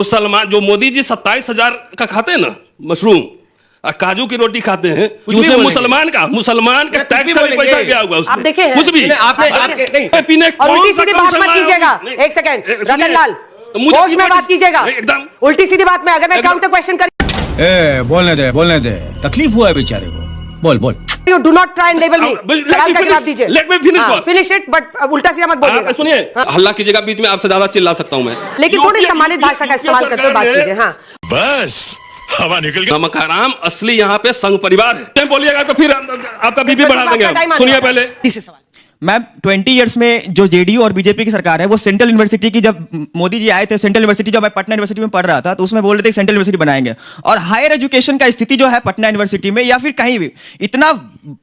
मुसलमान जो मोदी जी 27,000 का खाते हैं ना मशरूम और काजू की रोटी खाते हैं, उसमें मुसलमान का टैक्स का भी पैसा गया हुआ उसमें। आप देखें कुछ भी आपने पीने और उल्टी सीधी बात मत कीजिएगा। एक सेकंड रतन लाल, होश में बात कीजिएगा एकदम। उल्टी सीधी बात में अगर मैं काउंटर क्वेश्चन कर बोलने दे तकलीफ हुआ है बेचारे को। बोल You do not try and label me. सवाल का जवाब दीजिए। Let me finish first. Finish it, but उल्टा सीधा मत बोलिएगा। सुनिए, हल्ला कीजिएगा बीच में, आपसे ज्यादा चिल्ला सकता हूं मैं। लेकिन थोड़ी सम्मानित भाषा का इस्तेमाल करते हुए बात कीजिए। हाँ, बस हवा निकल गई। नमक हराम असली यहाँ पे संघ परिवार है। बोलिएगा तो फिर आपका बीपी बढ़ा देंगे। सुनिए पहले। तीसरे सवाल। मैम 20 इयर्स में जो जेडीयू और बीजेपी की सरकार है वो सेंट्रल यूनिवर्सिटी की, जब मोदी जी आए थे सेंट्रल यूनिवर्सिटी, जब मैं पटना यूनिवर्सिटी में पढ़ रहा था तो उसमें बोल रहे थे सेंट्रल यूनिवर्सिटी बनाएंगे। और हायर एजुकेशन का स्थिति जो है पटना यूनिवर्सिटी में या फिर कहीं भी इतना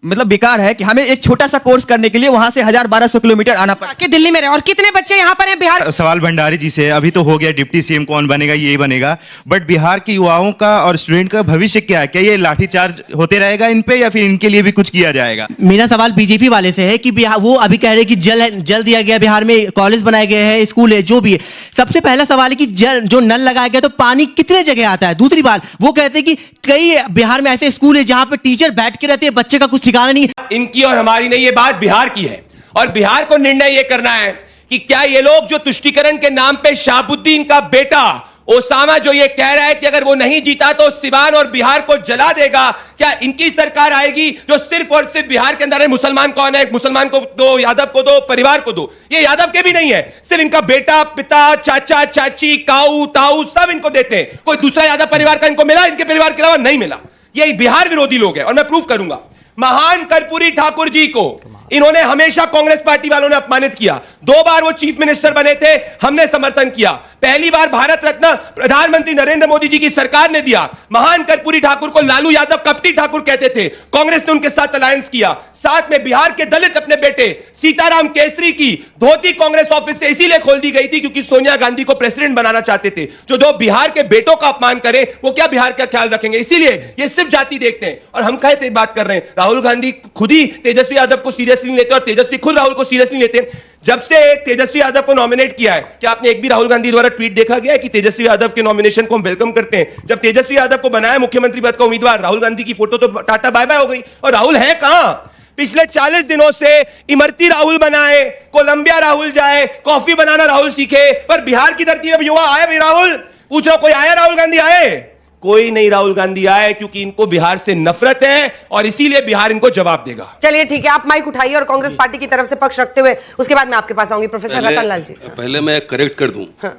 मतलब बेकार है कि हमें एक छोटा सा कोर्स करने के लिए वहां से 1200 किलोमीटर आना पड़ा कि दिल्ली में रहे। और कितने बच्चे यहाँ पर हैं बिहार? सवाल भंडारी जी से अभी तो हो गया, डिप्टी सीएम कौन बनेगा ये बनेगा, बट बिहार के युवाओं का और स्टूडेंट का भविष्य क्या है? क्या ये लाठीचार्ज होते रहेगा इन पे या फिर इनके लिए भी कुछ किया जाएगा? मेरा सवाल बीजेपी वाले से है कि वो अभी कह रहे हैं कि जल दिया गया, बिहार में कॉलेज बनाए गए हैं, स्कूल है, जो भी है। सबसे पहला सवाल है कि जो नल लगाया गया तो पानी कितने जगह आता है। दूसरी बात वो कहते हैं कि कई बिहार में ऐसे स्कूल है जहां पे टीचर बैठ के रहते हैं, बच्चे का कुछ ठिकाना नहीं है। इनकी और हमारी नहीं, ये बात बिहार की है और बिहार को निर्णय ये करना है कि क्या ये लोग जो तुष्टीकरण के नाम पे शहाबुद्दीन का बेटा ओसामा जो ये कह रहा है कि अगर वो नहीं जीता तो सिवान और बिहार को जला देगा, क्या इनकी सरकार आएगी जो सिर्फ और सिर्फ बिहार के अंदर है? मुसलमान कौन है? मुसलमान को दो, यादव को दो, परिवार को दो। ये यादव के भी नहीं है, सिर्फ इनका बेटा, पिता, चाचा, चाची, काऊ, ताऊ सब इनको देते हैं। कोई दूसरा यादव परिवार का इनको मिला? इनके परिवार के अलावा नहीं मिला। ये बिहार विरोधी लोग हैं और मैं प्रूफ करूंगा। महान कर्पूरी ठाकुर जी को इन्होंने हमेशा कांग्रेस पार्टी वालों ने अपमानित किया। 2 बार वो चीफ मिनिस्टर बने थे, हमने समर्थन किया। पहली बार भारत रत्न प्रधानमंत्री नरेंद्र मोदी जी की सरकार ने दिया। महान कर्पूरी ठाकुर को लालू यादव कपटी ठाकुर कहते थे, कांग्रेस ने उनके साथ अलायंस किया। साथ में बिहार के दलित अपने बेटे सीताराम केसरी की धोती कांग्रेस ऑफिस से इसीलिए खोल दी गई थी क्योंकि सोनिया गांधी को प्रेसिडेंट बनाना चाहते थे। जो बिहार के बेटों का अपमान करे वो क्या बिहार का ख्याल रखेंगे? इसीलिए ये सिर्फ जाति देखते हैं। और हम कहते बात कर रहे हैं, राहुल गांधी खुद ही तेजस्वी यादव को सीरियसली नहीं लेते और तेजस्वी खुद राहुल को सीरियसली लेते हैं। जब से तेजस्वी यादव को नॉमिनेट किया है, क्या आपने एक भी राहुल गांधी द्वारा ट्वीट देखा गया है कि तेजस्वी यादव के नॉमिनेशन को हम वेलकम करते हैं? जब तेजस्वी यादव को बनाया मुख्यमंत्री पद का उम्मीदवार, राहुल गांधी की फोटो तो टाटा बाय बाय हो गई। और राहुल है कहां? पिछले 40 दिनों से इमरती राहुल बनाए, कोलंबिया राहुल जाए, कॉफी बनाना राहुल सीखे, पर बिहार की धरती में युवा आए भी? राहुल पूछ रहा, कोई आया राहुल गांधी आए? कोई नहीं राहुल गांधी आए, क्योंकि इनको बिहार से नफरत है और इसीलिए बिहार इनको जवाब देगा। चलिए ठीक है, आप माइक उठाइए और कांग्रेस पार्टी की तरफ से पक्ष रखते हुए उसके बाद मैं आपके पास आऊंगी। प्रोफेसर रतन लाल जी। पहले मैं करेक्ट कर दूं। हाँ।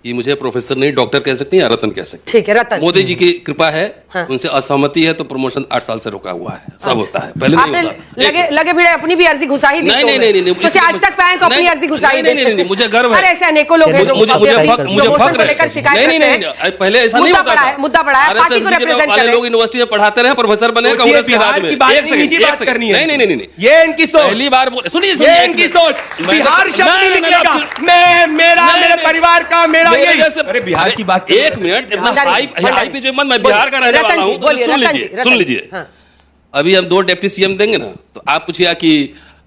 ये मुझे प्रोफेसर नहीं, डॉक्टर कह सकती हैं या रतन कह सकती। ठीक है रतन। मोदी जी की कृपा है। हाँ। उनसे असहमति है तो प्रमोशन 8 साल से रुका हुआ है। सब होता है, पहले नहीं होता। लगे भिड़े अपनी भी अर्जी घुसा ही दी। नहीं सोचे आज तक पाए को अपनी अर्जी घुसा ही दे। नहीं, मुझे गर्व है। अरे ऐसे अनेकों लोग हैं जो मुझे फख्र है। लेकर शिकायत करते हैं। पहले ऐसा नहीं होता था। मुद्दा पड़ा है, पार्टी को रिप्रेजेंट कर रहे हैं। लोग यूनिवर्सिटी में पढ़ाते रहे, प्रोफेसर बने कांग्रेस के राज में। एक सेकंड नहीं, ये इनकी सोच। पहली बार सुनिए, ये इनकी सोच। बिहार शब्द नहीं निकलेगा। मैं, मेरा, मेरे परिवार का, मेरा ये। अरे बिहार की बात, एक मिनट, इतना हाई पे मत। मैं बिहार का रहने वाला हूं, सुन लीजिए। अभी हम 2 डिप्टी सीएम देंगे ना, तो आप पूछिए कि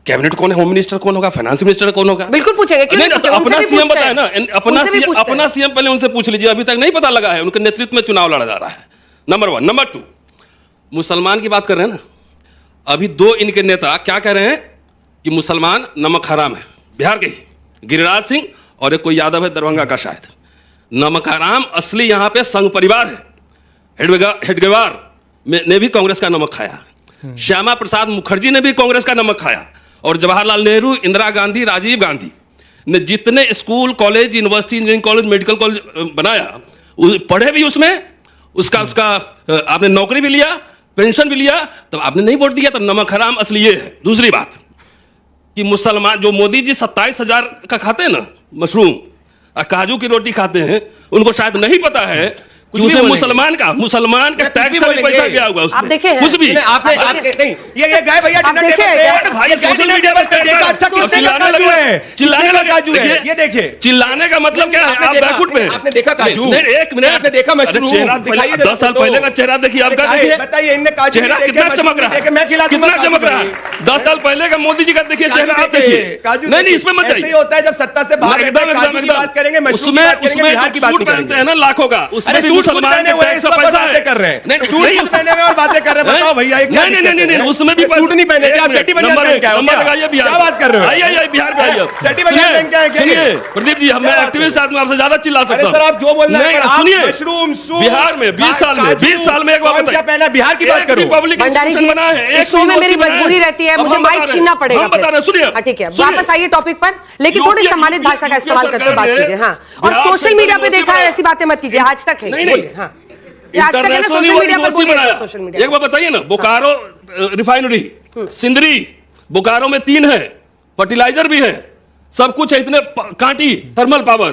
कैबिनेट कौन है, होम मिनिस्टर कौन होगा, फाइनेंस मिनिस्टर कौन होगा? बिल्कुल पूछेंगे। अपना सीएम बताए ना, अपना सीएम पहले उनसे पूछ लीजिए। अभी तक नहीं पता लगा है, उनके नेतृत्व में चुनाव लड़ा जा रहा है। नंबर 1। नंबर 2, मुसलमान की बात कर रहे हैं ना, अभी 2 इनके नेता क्या कह रहे हैं कि मुसलमान नमक हराम है। बिहार के ही गिरिराज सिंह और एक कोई यादव है दरभंगा का, शायद। नमक हराम असली यहां पे संघ परिवार है। हेडगेवार ने भी कांग्रेस का नमक खाया, श्यामा प्रसाद मुखर्जी ने भी कांग्रेस का नमक खाया, और जवाहरलाल नेहरू, इंदिरा गांधी, राजीव गांधी ने जितने school, college, university, engineering college, medical college बनाया, पढ़े भी उसमें, उसका आपने नौकरी भी लिया, पेंशन भी लिया, तब आपने नहीं वोट दिया, तो नमक हराम असली ये है। दूसरी बात कि मुसलमान जो मोदी जी 27,000 का खाते हैं ना मशरूम और काजू की रोटी खाते हैं, उनको शायद नहीं पता है कुछ भी उसे बोलेंगे। मुसलमान का टैक्स का भी पैसा गया हुआ उसमें। आप देखे हैं? कुछ भी आपने नहीं ये गए भैया आप डिनर देखे टेबल हैं? पे भाई, ये गए सोशल डिनर मीडिया टेबल पर पे देखा अच्छा किसने चिल्लाने का काजू लगे। है, चिल्लाने किसने का लगे। काजू है, देखिए, ये देखिए चिल्लाने का मतलब क्या है? आपने आप देखा- बैकफुट में हैं। आपने देखा काजू? नहीं, एक मिनट, आपने देखा मशरूम? चेहरा दिखाइए 10 साल तो। पहले का चेहरा देखिए, आपका देखिए, बताइए इनने काजू चेहरा देखे, कितना मशरूम चमक रहा देखे, मैं खिला है, दूंगा कितना काजू चमक रहा है। कभी। 10 साल पहले का मोदी जी का देखिए काजू चेहरा, आप देखिए, देखिए। काजू नहीं, देखिए। इसमें मत ऐसे जाइए। ही होता है जब सत्ता से बाहर रहते हैं, काजू की बात करेंगे, मशरूम की बात करेंगे, बिहार की बात सूट नहीं पहनते करेंगे। हैं ना लाखों का, उसमें अरे भी सूट मुसलमान पहने के हुए टैक्स इस का वक्त पैसा बातें है। कर रहे हैं नहीं, सूट नहीं, पहने हुए और बातें कर रहे हैं, बताओ भैया ये क्या नहीं, दिक्कत है? नहीं, उसमें भी सूट नहीं पहने क्या? आप एक चड्डी मिनट, बनियान नंबर पहन के आए हो नंबर क्या? लगाइए बिहार क्या बात कर रहे हो? आइए बिहार पे आइए। चड्डी बनियान पहन के आए क्या? सुनिए प्रदीप जी, मैं क्या बात एक्टिविस्ट है? आदमी, आपसे ज्यादा चिल्ला सकता अरे हूं। सर आप जो बोल रहे हैं नहीं, पर आप सुनिए, मशरूम सूट बिहार में 20 साल में काजू, 20 साल में एक बार कौन बताइए, क्या पहना? बिहार की बात एक करो। भी पब्लिक भंडारी इंस्टीट्यूशन जी, बना है, इस शो में मेरी मजबूरी रहती है, मुझे माइक छीनना पड़ेगा। हम बता रहे हैं, सुनिए। हाँ, ठीक है, सुनिए। वापस आइए टॉपिक पर, लेकिन थोड़ी यूपीए सम्मानित भाषा का इस्तेमाल करते हुए बात सरकार ने कीजिए। हाँ, और बिहार सोशल सेंट्रल मीडिया पे देखा है यूनिवर्सिटी ऐसी बातें मत कीजिए, आज तक है। नहीं, बोलिए, हाँ। ये आज तक है ना, इंटरनेशनल सोशल मीडिया पर बोलिए, बनाया। सोशल मीडिया एक बार बताइए ना, बोकारो रिफाइनरी, सिंदरी, बोकारो में 3 है, फर्टिलाइजर भी है, सब कुछ है, इतने कांटी थर्मल पावर,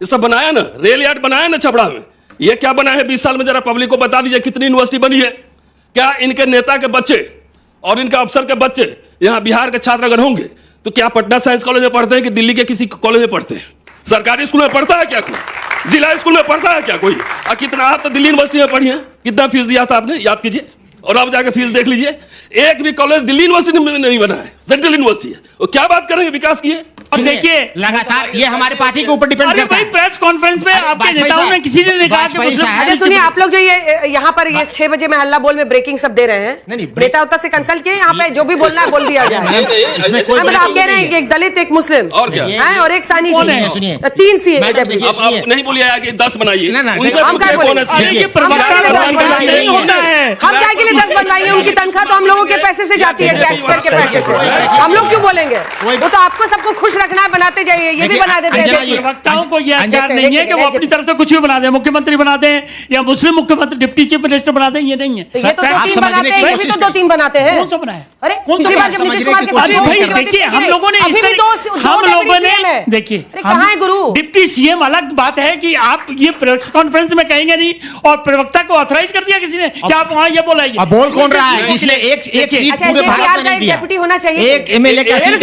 ये सब बनाया ना, रेल यार्ड बनाया ना छपड़ा में। ये क्या बना है 20 साल में? जरा पब्लिक को बता दीजिए, कितनी यूनिवर्सिटी बनी है? क्या इनके नेता के बच्चे और इनके अफसर के बच्चे यहां बिहार के छात्र अगर होंगे तो क्या पटना साइंस कॉलेज में पढ़ते हैं कि दिल्ली के किसी कॉलेज में पढ़ते हैं? सरकारी स्कूल में पढ़ता है क्या कोई? जिला स्कूल में पढ़ता है क्या कोई? और कितना, आप तो दिल्ली यूनिवर्सिटी में पढ़ी है, कितना फीस दिया था आपने, याद कीजिए, और आप जाके फीस देख लीजिए। एक भी कॉलेज दिल्ली यूनिवर्सिटी में नहीं बना है, सेंट्रल यूनिवर्सिटी है। और क्या बात करेंगे विकास की? और देखिए लगातार ये हमारे पार्टी के ऊपर डिपेंड करता है। प्रेस कॉन्फ्रेंस में आपके नेताओं में किसी ने कहा कि अच्छा सुनिए, आप लोग जो ये यहाँ पर ये 6 बजे में हल्ला बोल में ब्रेकिंग सब दे रहे हैं, नहीं, नेता उतना से कंसल्ट किए, यहाँ पे जो भी बोलना है बोल दिया जाए। मतलब आप कह रहे हैं कि एक दलित, एक मुस्लिम और क्या? है, और एक सानी कौन है? जी, सुनिए। 3 सी अब नहीं बोलिए कि 10 बनाइए, ना, उनसे हम क्या पूछिए कौन बोले? है अरे ये सीए। प्रवक्ता हम का क्या नहीं होता है। हम क्या के लिए 10 बनवाइए? उनकी तनख्वाह तो हम लोगों के पैसे से जाती है, टैक्स पेयर के पैसे से। हम लोग क्यों बोलेंगे? वो तो आपको सबको खुश रखना है, बनाते जाइए, ये भी बना देते हैं। प्रवक्ताओं को यह अधिकार जैसे- नहीं है कि वो जैसे- अपनी तरफ से कुछ भी बना दें, मुख्यमंत्री बना दें या मुस्लिम मुख्यमंत्री डिप्टी चीफ मिनिस्टर बना दें, ये नहीं है। तो ये तो 2-3 बनाते हैं, ये भी तो 2-3 बनाते हैं। कौन सा बनाया? अरे कौन सा पिछली बार बनाया? जब नीतीश कुमार के अरे साथ भाई मुख्यमंत्री देखिए, हम थे, लोगों ने अभी भी हम लोगों ने CM है। देखिए, अरे कहाँ है गुरु? डिप्टी सीएम अलग बात है कि आप ये प्रेस कॉन्फ्रेंस में कहेंगे नहीं, और प्रवक्ता को ऑथराइज कर दिया किसी ने क्या आप वहां ये बोलाइए? अब बोल कौन रहा है जिसने एक सीट अच्छा, पूरे भारत LJPR में का नहीं एक दिया? डेप्यूटी होना चाहिए। एक एमएलए का सीट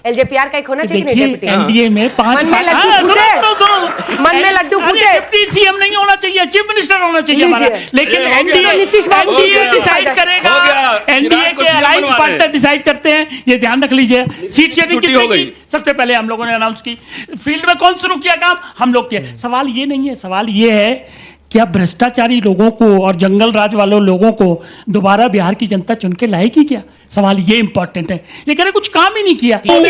LJPR का एक होना चाहिए देखिए डेप्यूटी। एनडीए में 5 मन में लड्डू फूटे। मन में लड्डू फूटे। डिप्टी सीएम नहीं होना चाहिए, चीफ मिनिस्टर होना चाहिए हमारा। लीजिए। लेकिन हो गया। एनडीए नीतीश बाबू एनडीए की डिसाइड हो करेगा, गया। एनडीए चिराग को के CM अलायंस बनवा रहे पार्टनर डिसाइड करते हैं, ये ध्यान रख लीजिए। सीट शेयरिंग छुट्टी कितने हो गई। की? सबसे पहले हम लोगों ने अनाउंस की। फील्ड में कौन शुरू किया काम? हम लोग किया। सवाल ये नहीं है, सवाल ये है क्या भ्रष्टाचारी लोगों को और जंगल राज वालों लोगों को दोबारा बिहार की जनता चुन के लाएगी क्या? सवाल ये इंपॉर्टेंट है। ये कह रहे कुछ काम ही नहीं किया। भंडारी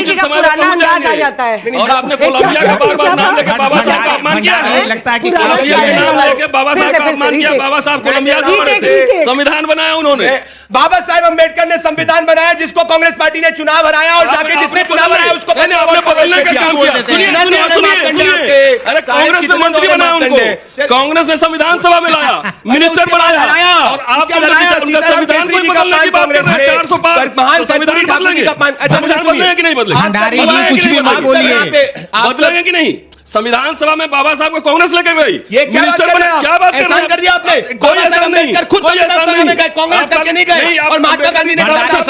जी का पुराना अंदाज आ जाता है। और आपने कोलंबिया का बार-बार नाम लेके बाबा साहब का अपमान किया है। लगता है कि कोलंबिया का नाम लेके बाबा साहब का अपमान किया। बाबा साहब कोलंबिया से पढ़े थे, संविधान बनाया उन्होंने। बाबा साहेब अम्बेडकर ने संविधान बनाया, जिसको कांग्रेस पार्टी ने चुनाव हराया, और जाके जिसने चुनाव हराया उसको मैंने आपने बदलने का काम किया। सुनिए, अरे कांग्रेस ने मंत्री बनाया उनको, कांग्रेस ने संविधान सभा में लाया, मिनिस्टर बनाया, और आप उनका संविधान को बदलने की बात कर रहे हैं। 400 पार संविधान बदलेंगे, संविधान बदलेंगे कि नहीं बदलेंगे? भंडारी जी कुछ भी मत बोलिए। बदलेंगे कि नहीं? संविधान सभा में बाबा साहब को कांग्रेस लेकर गई, ये क्या बात कर रहे हैं? क्या बात कर रहे एहसान हैं? कर दिया आपने। कोई एहसान नहीं, खुद संविधान सभा में गए, कांग्रेस करके नहीं गए। और महात्मा गांधी ने कहा था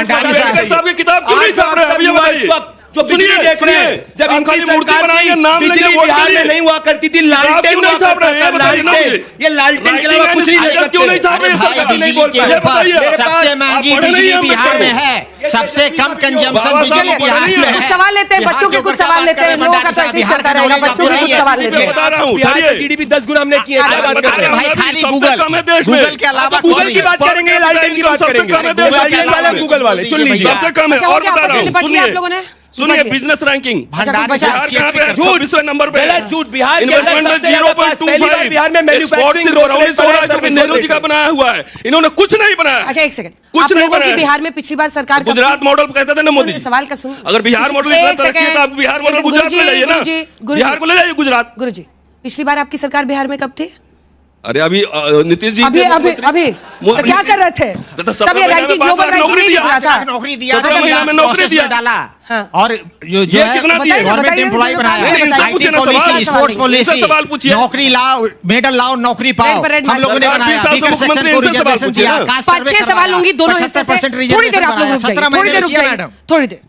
गांधी साहब की किताब क्यों नहीं छाप रहे? अब ये बताइए। जो बिजली देख रहे हैं, जब आप खाली इनकी मूर्ति सरकार बनाएंगे, थी, नाम लेके बिजली वोट के बिहार लिए। में नहीं हुआ करती थी, लालटेन हुआ छाप रहे हैं, करता था, बताइए ना मुझे। ये लालटेन के अलावा कुछ नहीं ले सकते। क्यों नहीं छाप रहे? सरकार नहीं बोल के पाए। ऊपर सबसे महंगी बिजली बिहार में है, सबसे कम कंजम्पशन बिजली बिहार में है। कुछ सवाल लेते हैं, बच्चों के कुछ सवाल लेते हैं, लोगों का तो ऐसे ही चलता रहेगा, बच्चों के कुछ सवाल लेते हैं। बता रहा हूँ, बिहार का जीडीपी 10 गुना हमने किया है। क्या बात कर रहे हैं? भाई खाली सबसे गूगल कम है देश में। गूगल के अलावा गूगल की बात करेंगे, लालटेन की बात सबसे करेंगे। कम है देश में। लालटेन वाले, गूगल वाले, चुन लीजिए। सबसे कम है। अच्छा, हो और गया, बता आपस रहा में हूँ, निपट लिया आप लोगों ने? सुनिए निपट लिया। बिजनेस रैंकिंग भंडारी बचा- बिहार कहाँ पे है? झूठ। 24वें नंबर पे है। गलत झूठ। बिहार के इन्वेस्टमेंट में सबसे ज्यादा पास, पहली बार बिहार में 0.25, एक्सपोर्ट मैन्युफैक्चरिंग सिर्फ बरौनी से हो रहा है, जो कि नेहरू जी का बनाया हुआ है। इन्होंने कुछ नहीं बनाया। अच्छा एक सेकंड, कुछ आप नहीं लोगों की बनाया। बिहार में पिछली बार सरकार कब गुजरात थी? मॉडल कहते थे ना मोदी जी। सवाल का सुन। अगर बिहार मॉडल इतना एक तरक्की है तो आप बिहार मॉडल सेकंड। गुजरात ले जाइए ना। गुरुजी, बिहार को ले जाइए गुजरात। गुरुजी, पिछली बार आपकी सरकार बिहार में कब थी? अरे अभी नीतीश जी अभी अभी अभी तो क्या कर रहे थे? तो 17 तब ये महीने में रैंकिंग 5 ग्लोबल लाख रैंकिंग नौकरी नहीं दिख दिया। रहा था। नौकरी दिया 17 महीने में नौकरी दिया। डाला हाँ। और जो ये कितना दिए? गवर्नमेंट बताइए, एम्प्लॉय बनाया बताइए, इनसे बताइए। पूछे ना IT सवाल। पॉलिसी, स्पोर्ट्स इनसे पॉलिसी, सवाल पूछिए। नौकरी लाओ, मेडल लाओ, नौकरी पाओ, रेड हम लोगों ने सरकार बनाया। 20 साल से वीकर सेक्शन मुख्यमंत्री को इनसे सवाल रिजर्वेशन पूछिए दिया, ना। कास्ट 5-6 सर्वे सवाल लूंगी दोनों हिस्से 75% से। थोड़ी देर आप लोग रुक 17 जाइए, थोड़ी देर रुक जाइए, मैडम। थोड़ी देर।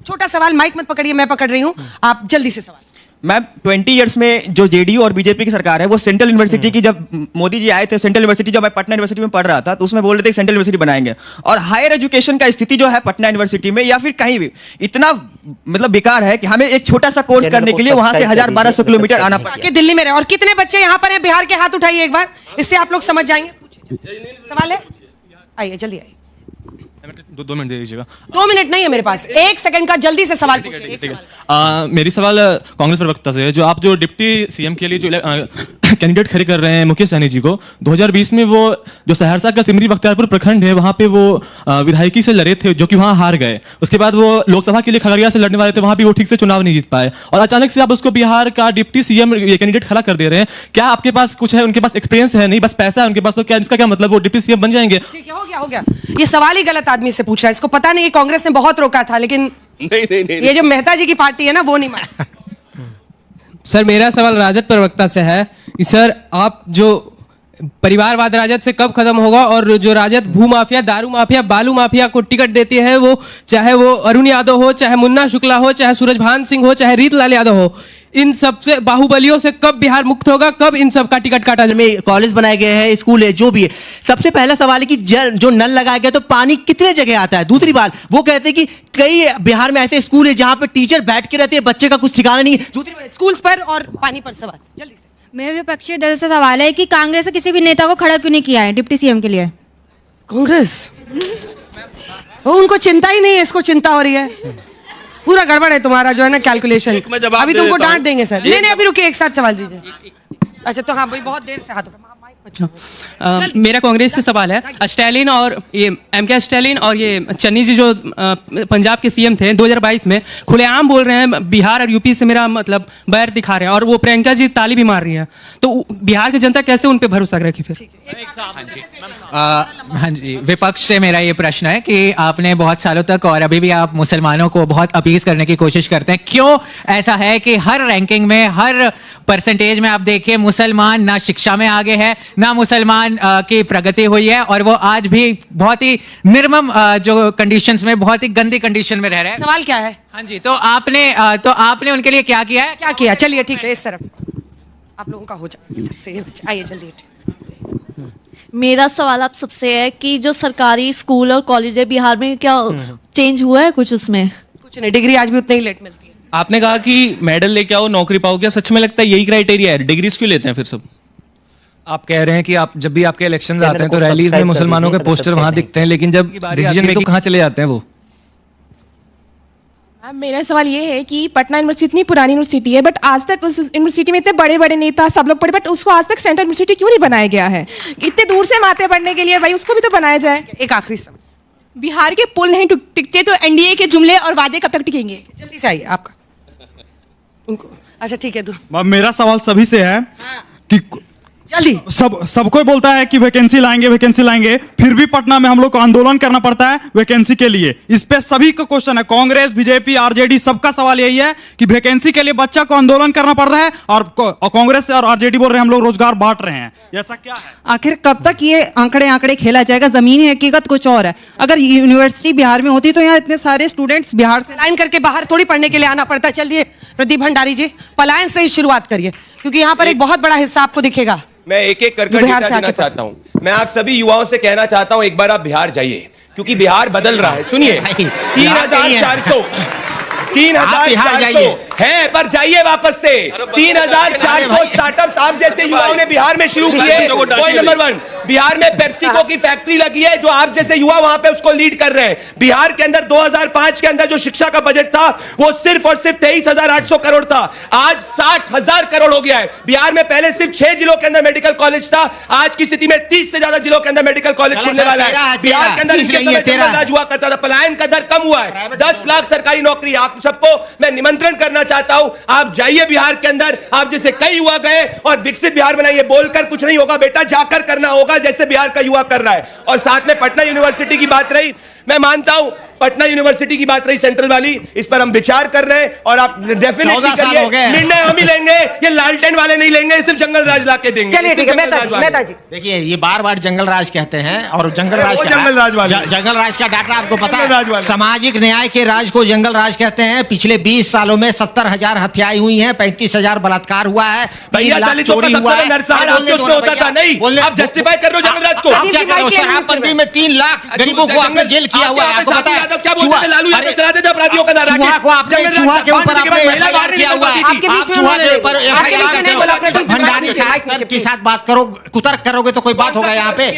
छोटा सवाल, माइक मत पकड़िए, मैं पकड़ रही हूँ, आप जल्दी से सवाल। मैम 20 इयर्स में जो जेडीयू और बीजेपी की सरकार है वो सेंट्रल यूनिवर्सिटी की, जब मोदी जी आए थे सेंट्रल यूनिवर्सिटी, जब मैं पटना यूनिवर्सिटी में पढ़ रहा था तो उसमें बोल रहे थे सेंट्रल यूनिवर्सिटी बनाएंगे, और हायर एजुकेशन का स्थिति जो है पटना यूनिवर्सिटी में या फिर कहीं भी इतना मतलब बेकार है कि हमें एक छोटा सा कोर्स करने के लिए वहां से 1000-1200 किलोमीटर आना पड़ता है। कि दिल्ली में रहे। और कितने बच्चे यहाँ पर हैं बिहार के? हाथ उठाइए एक बार, इससे आप लोग समझ जाएंगे। सवाल है, आइए जल्दी आइए। 2 मिनट दे दीजिएगा। 2 मिनट नहीं है मेरे पास, 1 सेकंड का जल्दी से सवाल पूछिए। एक सवाल। मेरी सवाल कांग्रेस प्रवक्ता से है। जो आप जो डिप्टी सीएम के लिए जो कैंडिडेट खड़े कर रहे हैं मुकेश सहनी जी को, 2020 में वो जो सहरसा का सिमरी बख्तियारपुर प्रखंड है वहां पे वो विधायकी से लड़े थे, जो कि वहां हार गए। उसके बाद वो लोकसभा के लिए खगड़िया से लड़ने वाले थे, वहां भी वो ठीक से चुनाव नहीं जीत पाए, और अचानक से आप उसको बिहार का डिप्टी सीएम कैंडिडेट खड़ा कर दे रहे हैं। क्या आपके पास कुछ है? उनके पास एक्सपीरियंस है? नहीं बस पैसा है उनके पास, तो क्या इसका क्या मतलब वो डिप्टी सीएम बन जाएंगे? ठीक है, हो गया। ये सवाल ही गलत आदमी से पूछ रहा है, इसको पता नहीं, कांग्रेस ने बहुत रोका था, लेकिन नहीं ये जो मेहता जी की पार्टी है ना वो नहीं मानी। सर मेरा सवाल राजद प्रवक्ता से है कि सर आप जो परिवारवाद राजद से कब खत्म होगा, और जो राजद भू माफिया, दारू माफिया, बालू माफिया को टिकट देती है, वो चाहे वो अरुण यादव हो, चाहे मुन्ना शुक्ला हो, चाहे सूरजभान सिंह हो, चाहे रीतलाल यादव हो, इन सब से बाहुबलियों से कब बिहार मुक्त होगा? कब इन सब का टिकट काटा जाए? में कॉलेज बनाए गए हैं, स्कूल है, जो भी है। सबसे पहला सवाल है कि जो नल लगाया गया तो पानी कितने जगह आता है। दूसरी बात वो कहते हैं कि कई बिहार में ऐसे स्कूल है जहां पे टीचर बैठ के रहते हैं, बच्चे का कुछ ठिकाना नहीं है। दूसरी बात स्कूल्स पर और पानी पर सवाल जल्दी से। मेरे विपक्षी दल से सवाल है कि कांग्रेस ने किसी भी नेता को खड़ा क्यों नहीं किया है डिप्टी सीएम के लिए? कांग्रेस वो उनको चिंता ही नहीं है, इसको चिंता हो रही है। पूरा गड़बड़ है तुम्हारा जो है ना कैलकुलेशन। मैं जवाब अभी दे तुमको देता हूं। डांट देंगे सर। नहीं अभी रुकिए, एक साथ सवाल दीजिए। अच्छा तो हाँ भाई, बहुत देर से हाथ उठा। मेरा कांग्रेस से सवाल है, स्टैलिन और ये एमके स्टैलिन और ये चन्नी जी जो पंजाब के सीएम थे 2022 में, खुलेआम बोल रहे हैं बिहार और यूपी से मेरा मतलब बैर दिखा रहे हैं, और वो प्रियंका जी ताली भी मार रही हैं, तो बिहार की जनता कैसे उन पे भरोसा रखे फिर? हाँ जी, विपक्ष से मेरा ये प्रश्न है कि आपने बहुत सालों तक और अभी भी आप मुसलमानों को बहुत अपीज करने की कोशिश करते हैं। क्यों ऐसा है कि हर रैंकिंग में, हर परसेंटेज में आप देखिए मुसलमान ना शिक्षा में आगे है, ना मुसलमान की प्रगति हुई है, और वो आज भी बहुत ही निर्मम जो कंडीशंस में, बहुत ही गंदी कंडीशन में रह रहे हैं। सवाल क्या है? हाँ जी, तो आपने उनके लिए क्या किया है? क्या किया? चलिए ठीक है, इस तरफ से आप लोगों का हो जाए। आइए जल्दी। मेरा सवाल आप सबसे है कि जो सरकारी स्कूल और कॉलेज है बिहार में, क्या चेंज हुआ है कुछ उसमें? कुछ नहीं, डिग्री आज भी उतनी ही लेट मिलती है। आपने कहा कि मेडल लेके आओ, नौकरी पाओ, क्या सच में लगता है यही क्राइटेरिया है? डिग्रीज क्यों लेते हैं फिर सब? आप कह रहे हैं कि आप जब भी आपके इलेक्शंस आते हैं तो रैलीज में मुसलमानों के पोस्टर वहां दिखते हैं, लेकिन जब डिसीजन मेकिंग तो कहां चले जाते हैं वो? मेरा सवाल ये है कि पटना यूनिवर्सिटी इतनी पुरानी यूनिवर्सिटी है, बट आज तक उस यूनिवर्सिटी में इतने बड़े बड़े नेता सब लोग पढ़े, बट उसको आज तक सेंट्रल यूनिवर्सिटी क्यों नहीं बनाया गया है? इतने दूर से हम आते हैं पढ़ने के लिए, भाई उसको भी तो बनाया जाए। एक आखिरी सवाल, बिहार के पुल नहीं टिकते तो एनडीए के जुमले और वादे कब तक टिकेंगे? जल्दी से आइए आपका। उनको अच्छा ठीक है, मेरा सवाल सभी से है कि जल्दी। सबको बोलता है कि वैकेंसी लाएंगे, फिर भी पटना में हम लोग को आंदोलन करना पड़ता है वैकेंसी के लिए। इस पे सभी का क्वेश्चन है, कांग्रेस, बीजेपी, आरजेडी, सबका सवाल यही है कि वैकेंसी के लिए बच्चा को आंदोलन करना पड़ रहा है, और कांग्रेस और आरजेडी बोल रहे हैं हम लोग रोजगार बांट रहे हैं। ऐसा क्या है? आखिर कब तक ये आंकड़े खेला जाएगा? जमीनी हकीकत कुछ और है। अगर यूनिवर्सिटी बिहार में होती तो यहाँ इतने सारे स्टूडेंट्स बिहार से लाइन करके बाहर थोड़ी पढ़ने के लिए आना पड़ता है। चलिए प्रदीप भंडारी जी, पलायन से ही शुरुआत करिए, क्योंकि यहाँ पर एक बहुत बड़ा हिस्सा आपको दिखेगा। मैं एक एक कर डेटा देना चाहता हूं। मैं आप सभी युवाओं से कहना चाहता हूं, एक बार आप बिहार जाइए, क्योंकि बिहार बदल रहा है। सुनिए, 3,400 है, पर जाइए वापस से। 3,400 स्टार्टअप्स आप जैसे युवाओं ने बिहार में शुरू किए। Point number 1। बिहार में पेप्सिको की फैक्ट्री लगी है, जो आप जैसे युवा वहां पे उसको लीड कर रहे हैं। बिहार के अंदर 2005 के अंदर जो शिक्षा का बजट था वो सिर्फ और सिर्फ 23,800 करोड़ था, आज 60,000 करोड़ हो गया है। बिहार में पहले सिर्फ 6 जिलों के अंदर मेडिकल कॉलेज था, आज की स्थिति में 30 से ज्यादा जिलों के अंदर मेडिकल कॉलेज खुलने वाला है। बिहार के अंदर इसके समय जंगल राज हुआ करता था, पलायन का दर कम हुआ है, 10 लाख सरकारी नौकरी। आप सबको मैं निमंत्रण करना चाहता हूं, आप जाइए बिहार के अंदर, आप जैसे कई युवा गए और विकसित बिहार बनाइए। बोलकर कुछ नहीं होगा बेटा, जाकर करना होगा जैसे बिहार का युवा कर रहा है। और साथ में पटना यूनिवर्सिटी की बात रही, मैं मानता हूं पटना यूनिवर्सिटी की बात रही सेंट्रल वाली, इस पर हम विचार कर रहे हैं और आप डेफिनेटली करिए, निर्णय हम ही लेंगे, ये लालटेन वाले नहीं लेंगे, सिर्फ जंगल राज ला के देंगे। चलिए ठीक है, मेहता जी देखिए, ये बार बार जंगल राज कहते हैं और जंगल राज जंगल राज का डाटा आपको पता है। सामाजिक न्याय के राज को जंगल राज कहते हैं। पिछले 20 सालों में 70,000 हत्याएं हुई हैं, 35,000 बलात्कार हुआ है, 3 लाख चोरी हुआ है। आप जस्टिफाई कर रहे हो जंगल राज को? आप क्या कर रहे हो? शराबबंदी में 3 लाख गरीबों को आपने जेल किया हुआ है, आपको पता है। क्या बोलते थे? लालू यादव चलाते थे अपराधियों का नारा। चूहा को आपने चूहा के ऊपर आपने एफआईआर किया हुआ है। आप चूहा के ऊपर एफआईआर करते हो। भंडारी साहब के साथ बात करो, कुतर्क करोगे तो कोई बात होगा यहाँ पे।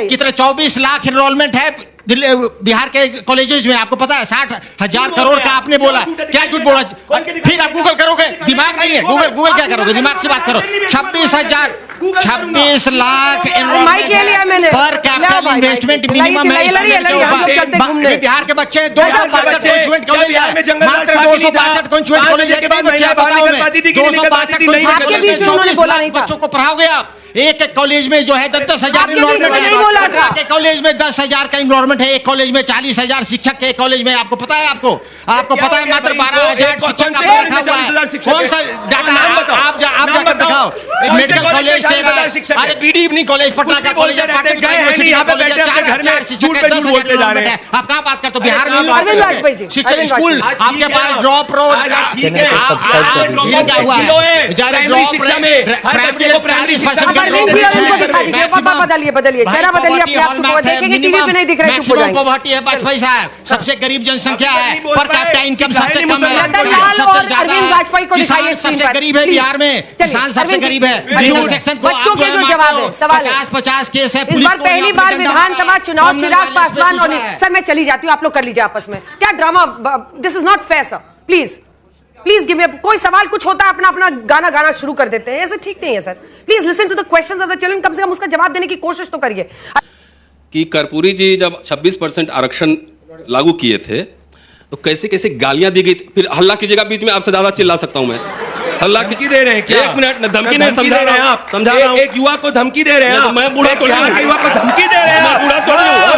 कितने 24 लाख एनरोलमेंट है बिहार के कॉलेजेस में, आपको पता है। 60,000 करोड़ का आपने बोला, क्या झूठ बोला? फिर आप गूगल करोगे, दिमाग नहीं है। गूगल क्या करोगे? दिमाग से बात करो। 26 लाख एनरोलमेंट पर कैपिटल इन्वेस्टमेंट मिनिमम है। बिहार के बच्चे 262 कॉन्वेंट कॉलेज है, मात्र 262 कॉन्वेंट कॉलेज है। 262 बच्चों को पढ़ाओगे आप। एक कॉलेज में जो है 10,000 एनरोलमेंट है, एक कॉलेज में 10,000 का एनरोलमेंट है, एक कॉलेज में 40,000 शिक्षक के कॉलेज में। आपको पता है? आपको पता है मात्र 12,000 शिक्षक का रखा हुआ है। कौन सा डाटा? आप जाकर दिखाओ। मेडिकल कॉलेज, अरे बीडी इवनिंग कॉलेज, पटना का कॉलेज है, 4 शिक्षक है, 10,000 एनरोलमेंट है। आप कहाँ बात करते हो? बिहार में शिक्षक स्कूल आपके पास ड्रॉप रोड क्या हुआ है? शिक्षा में 40% बदलिए चेहरा बदलिए अपने आप को, देखेंगे टीवी पे नहीं दिख रहा है, चुप हो जाएंगे। पॉवर्टी है वाजपेयी साहब, सबसे गरीब जनसंख्या है, पर कैपिटा इनकम सबसे कम है, सबसे ज्यादा है। किसान सबसे गरीब है बिहार में, किसान सबसे गरीब है। सेक्शन को बच्चों के जो जवाब है, सवाल 50 केस है। इस बार पहली बार विधानसभा चुनाव चिराग पासवान और सर मैं चली जाती हूँ, आप लोग कर लीजिए आपस में। क्या drama, this is not fair sir, please give me. कोई सवाल कुछ होता है अपना अपना गाना शुरू कर देते हैं, ऐसे ठीक नहीं है sir. Please listen to the questions of the children, कम से कम उसका जवाब देने की कोशिश तो करिए। कि कर्पूरी जी जब 26% आरक्षण लागू किए थे तो कैसे कैसे गालियां दी गई, फिर हल्ला कीजिएगा बीच में, आपसे ज्यादा चिल्ला सकता हूं मैं। हल्ला धमकी दे रहे हैं क्या? 1 मिनट, धमकी नहीं, समझा रहे हैं आप, समझा रहा हूं। एक युवा को धमकी दे रहे हैं, मैं बूढ़ा तो नहीं, युवा को धमकी दे रहे हैं, मैं बूढ़ा तो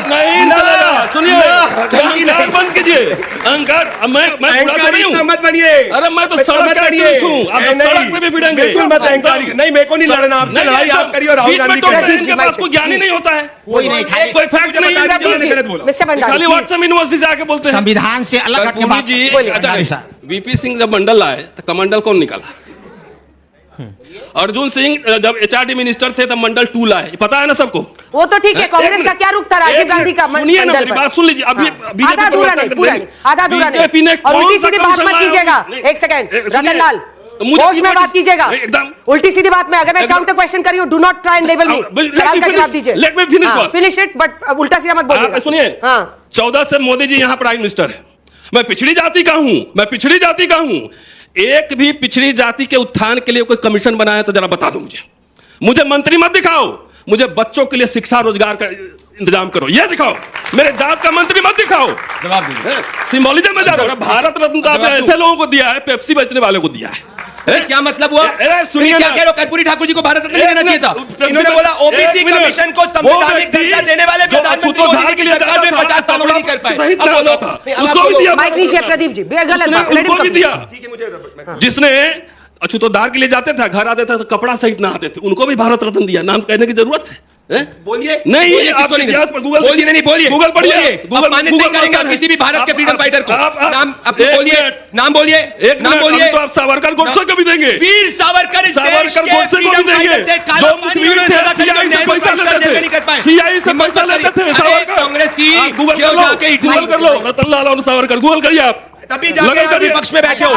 नहीं चलेगा। सुनिए, अहंकार बंद कीजिए, अहंकार। मैं बूढ़ा तो नहीं हूं, मत बनिए। अरे मैं तो सड़क का एक्टिविस्ट हूं, आप सड़क पे भी भिड़ेंगे। मत अहंकार, नहीं मेरे को नहीं लड़ना आपसे, लड़ाई आप करिए। और राहुल गांधी इनके पास कोई ज्ञान ही नहीं होता है, कोई नहीं, कोई फैक्ट नहीं है, खाली व्हाट्सएप यूनिवर्सिटी से आके बोलते हैं। संविधान से अलग हटके बात जी। अच्छा, वीपी सिंह जब मंडल आए तो कमंडल कौन निकाला? अर्जुन सिंह जब एचआरडी मिनिस्टर थे तब मंडल 2 लाए, पता है ना सबको। वो तो ठीक है, कांग्रेस का क्या रुख था राजीव गांधी का? सुनिए ना, मेरी बात सुन लीजिए। अभी आधा अधूरा नहीं, पूरा नहीं, आधा अधूरा नहीं। और उल्टी सीधी बात मत कीजिएगा, एक सेकंड रतन लाल, होश में बात कीजिएगा एकदम। उल्टी सीधी बात में अगर मैं काउंटर क्वेश्चन कर रही हूं, do not try and label me, सवाल का जवाब दीजिए। Let me finish it, but उल्टा सीधा मत बोलिएगा। सुनिए, 14 से मोदी जी यहाँ प्राइम मिनिस्टर है। मैं पिछड़ी जाति का हूं, मैं पिछड़ी जाति का हूं। एक भी पिछड़ी जाति के उत्थान के लिए कोई कमीशन बनाया तो जरा बता दो मुझे मंत्री मत दिखाओ, मुझे बच्चों के लिए शिक्षा रोजगार का इंतजाम करो, ये दिखाओ। मेरे जात का मंत्री मत दिखाओ। जवाब दीजिए, सिंबोलिज्म में जा रहा है। भारत रत्न तो आपने ऐसे लोगों को दिया है, पेप्सी बेचने वालों को दिया है। क्या मतलब हुआ? सुनिए, क्या कह रहे हो? कर्पूरी ठाकुर जी को भारत रत्न देना चाहिए था। इन्होंने बोला ओबीसी कमीशन को संवैधानिक दर्जा देने वाले प्रधानमंत्री मोदी की सरकार में 50 सालों में नहीं कर पाए। उसको भी दिया, माइक नीचे प्रदीप जी, उनको भी दिया। जिसने अछूतोदार के लिए जाते थे, घर आते थे तो कपड़ा सहित ना आते थे, उनको भी भारत रत्न दिया। नाम कहने की जरूरत है? बोलिए नहीं, आप इतिहास पर गूगल बोलिए, नहीं बोलिए, गूगल पढ़िए, गूगल नहीं करेंगे किसी भी भारत के फ्रीडम फाइटर को। नाम अपने बोलिए, नाम बोलिए, एक नाम बोलिए। तो आप सावरकर गोडसे को भी देंगे, वीर सावरकर इस देश के गोडसे को भी देंगे, जो मुखबिर थे, सीआई से पैसा लेते थे, सीआई से पैसा लेते थे सावरकर। कांग्रेसी गूगल कर लो, रतन लाल और सावरकर, गूगल करिए आप। तभी जाके आप विपक्ष में बैठे हो।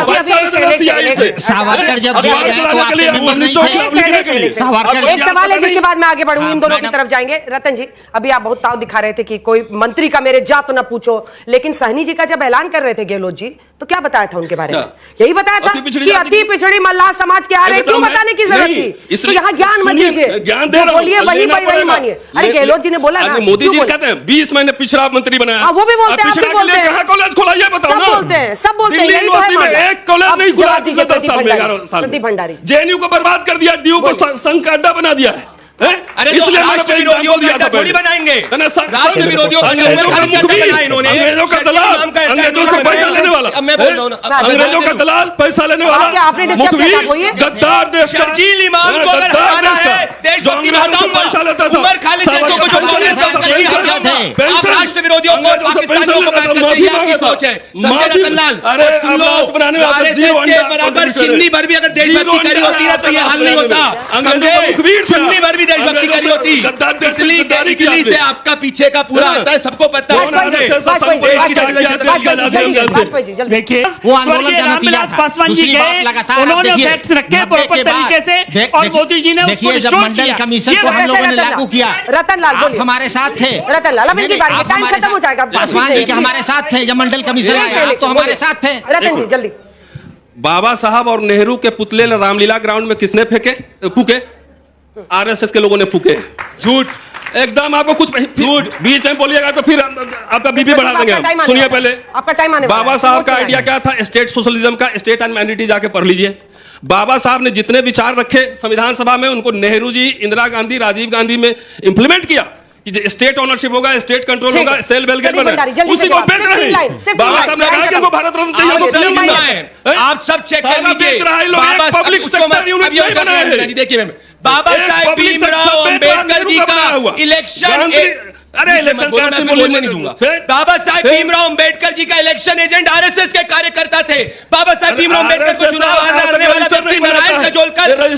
सावरकर जब जेल गए तो आपके मेंबर नहीं थे। सावरकर एक सवाल है जिसके बाद मैं आगे बढ़ूंगी, इन दोनों की तरफ जाएंगे। रतन जी, अभी आप बहुत ताव दिखा रहे थे कि कोई मंत्री का मेरे जा तो न पूछो, लेकिन सहनी जी का जब ऐलान कर रहे थे गहलोत जी, तो क्या बताया था उनके बारे में? यही बताया था कि अति पिछड़ी मल्लाह समाज के आ रहे, क्यों बताने की जरूरत थी? तो यहाँ ज्ञान मत दीजिए, जो बोलिए वही मानिए। अरे गहलोत जी ने बोला ना, मोदी जी कहते हैं 20 महीने पिछड़ा मंत्री बनाया, वो भी बोलते हैं, आप भी बोलते हैं, कहाँ कॉलेज खोला ये बताओ ना। सब बोलते हैं, दिल्ली यूनिवर्सिटी में एक कॉलेज नहीं खुला 10 साल में, 11 साल प्रदीप भंडारी। जेएनयू को बर्बाद कर दिया, डीयू को संघ का अड्डा बना दिया है। अरे इसलिए राष्ट्र विरोधियों का अड्डा थोड़ी बनाएंगे, राष्ट्र विरोधियों का अंग्रेजों का दलाल, अंग्रेजों से पैसा लेने वाला, मैं बोल रहा हूं ना, अंग्रेजों का दलाल, पैसा लेने वाला, मुखबिर, गद्दार देश का, शर्जील इमाम को अगर हटाना है, देशभक्ति हटाऊंगा, उमर खालिद जैसों को जो कांग्रेस का करने जाते थे, आप राष्ट्र विरोधियों को और पाकिस्तानियों को बैठ करते हैं, आपकी सोच है। संजय रतनलाल, अरे बनाने आरएसएस के बराबर चिन्नी भर भी अगर देशभक्ति करी होती ना तो ये हाल नहीं होता। चिन्नी भर भी देशभक्ति करी होती, दिल्ली से आपका पीछे का पूरा आता है, सबको पता है। देखिए वो आंदोलन का नतीजा था। पासवान जी गए, उन्होंने फैक्ट्स रखे प्रॉपर तरीके से, और मोदी जी ने उसको जब मंडल कमीशन को हम लोगों ने लागू किया, रतनलाल आप हमारे साथ थे। रतनलाल, अब इनकी बारी है, टाइम खत्म हो जाएगा। पासवान जी के हमारे साथ थे जब मंडल कमीशन आया, आप तो हमारे साथ थे। रतन जी जल्दी। बाबा साहब और नेहरू के पुतले रामलीला ग्राउंड में किसने फूके? आरएसएस के लोगों ने फूके। झूठ, एकदम। आपको कुछ झूठ बीच में बोलिएगा तो फिर आपका बीपी बढ़ा देंगे। सुनिए पहले, आपका टाइम आने वाला है। बाबा साहब का आइडिया क्या था? स्टेट सोशलिज्म का, स्टेट एंड माइनॉरिटी जाके पढ़ लीजिए। बाबा साहब ने जितने विचार रखे संविधान सभा में, उनको नेहरू जी, इंदिरा गांधी, राजीव गांधी में इंप्लीमेंट किया कि स्टेट ओनरशिप होगा, स्टेट कंट्रोल होगा, सेल्फ वेलफेयर बना, उसी को बेच रहे हैं। बाबा साहब ने कहा कि इनको भारत रत्न चाहिए, तो पीएम बनना है। आप सब चेक कर लीजिए, पब्लिक सेक्टर यूनिट नहीं बनाए हैं। देखिए बाबा साहेब भीमराव अंबेडकर जी का इलेक्शन, अरे इलेक्शन कैसे बोलने नहीं दूंगा। बाबा साहेब भीमराव अंबेडकर जी का इलेक्शन एजेंट आरएसएस के कार्यकर्ता थे। बाबा साहब भीमराव अंबेडकर को चुनाव हारने वाला व्यक्ति नारायण खजोलकर